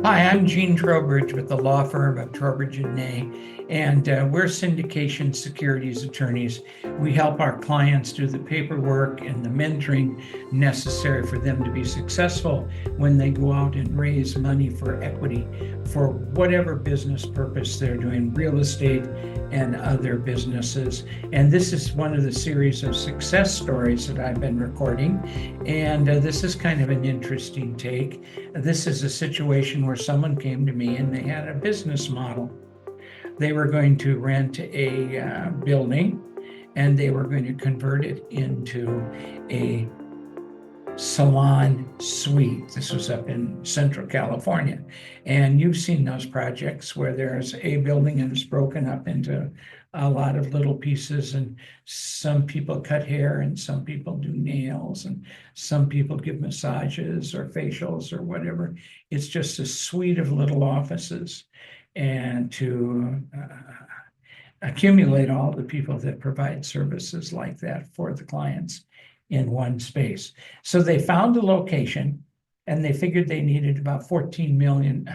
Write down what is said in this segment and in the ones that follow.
Hi, I'm Gene Trowbridge with the law firm of Trowbridge & Ney, and we're syndication securities attorneys. We help our clients do the paperwork and the mentoring necessary for them to be successful when they go out and raise money for equity for whatever business purpose they're doing, real estate and other businesses. And this is one of the series of success stories that I've been recording. And this is kind of an interesting take. This is a situation where someone came to me and they had a business model. They were going to rent a building and they were going to convert it into a Salon Suite. This was up in Central California. And you've seen those projects where there's a building and it's broken up into a lot of little pieces, and some people cut hair and some people do nails and some people give massages or facials or whatever. It's just a suite of little offices, and to accumulate all the people that provide services like that for the clients in one space. So they found a location and they figured they needed about 14 million,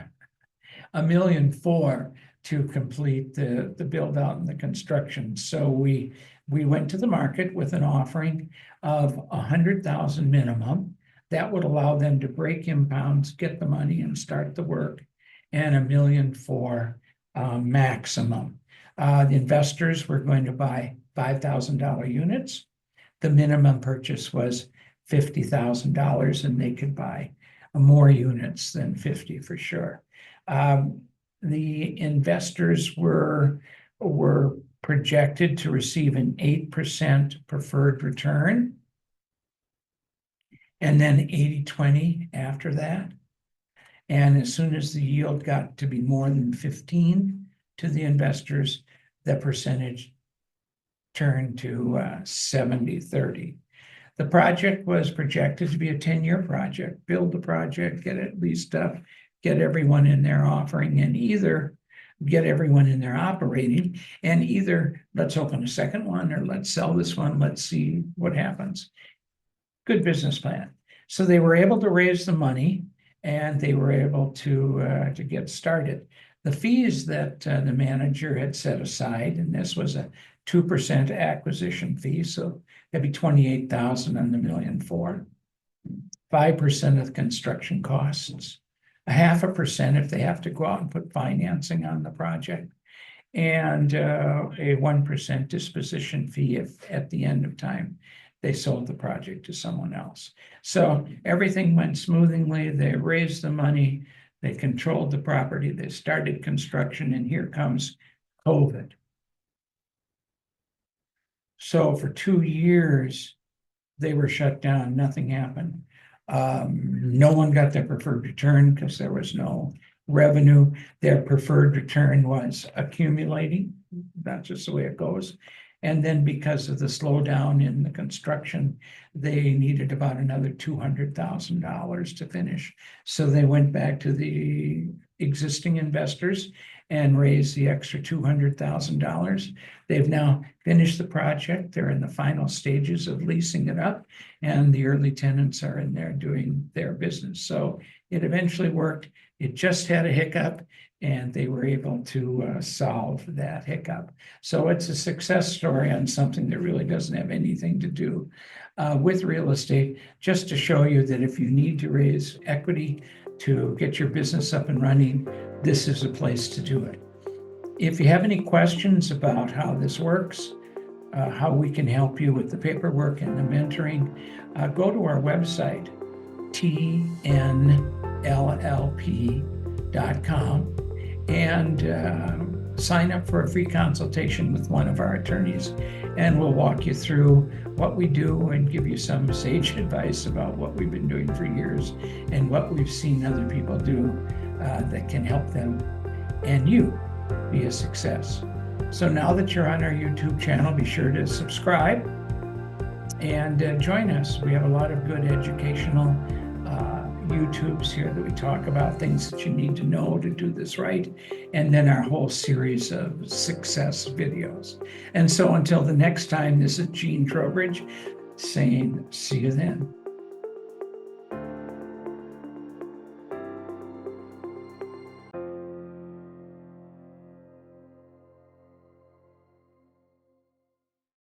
$1.4 million to complete the build out and the construction. So we went to the market with an offering of 100,000 minimum. That would allow them to break impounds, get the money and start the work, and $1.4 million maximum. The investors were going to buy $5,000 units. The minimum purchase was $50,000, and they could buy more units than 50 for sure. The investors were projected to receive an 8% preferred return, and then 80-20 after that. And as soon as the yield got to be more than 15 to the investors, the percentage turned to 70-30. The project was projected to be a 10-year project. Build the project, get it leased up, get everyone in there offering, and either get everyone in there operating, and either let's open a second one or let's sell this one, let's see what happens. Good business plan. So they were able to raise the money and they were able to get started. The fees that the manager had set aside, and this was a 2% acquisition fee, so that'd be $28,000 on the $1.4 million. 5% of the construction costs, 0.5% if they have to go out and put financing on the project, and a 1% disposition fee if at the end of time they sold the project to someone else. So everything went smoothly. They raised the money, they controlled the property, they started construction, and here comes COVID. So for 2 years, they were shut down, nothing happened. No one got their preferred return because there was no revenue. Their preferred return was accumulating. That's just the way it goes. And then because of the slowdown in the construction, they needed about another $200,000 to finish. So they went back to the existing investors and raised the extra $200,000. They've now finished the project. They're in the final stages of leasing it up, and the early tenants are in there doing their business. So it eventually worked. It just had a hiccup, and they were able to solve that hiccup. So it's a success story on something that really doesn't have anything to do with real estate, just to show you that if you need to raise equity to get your business up and running, this is a place to do it. If you have any questions about how this works, how we can help you with the paperwork and the mentoring, go to our website, tnllp.com, and sign up for a free consultation with one of our attorneys, and we'll walk you through what we do and give you some sage advice about what we've been doing for years and what we've seen other people do that can help them and you be a success. So now that you're on our YouTube channel, be sure to subscribe and join us. We have a lot of good educational YouTubes here that we talk about things that you need to know to do this right, and then our whole series of success videos. And so until the next time, this is Gene Trowbridge saying, see you then.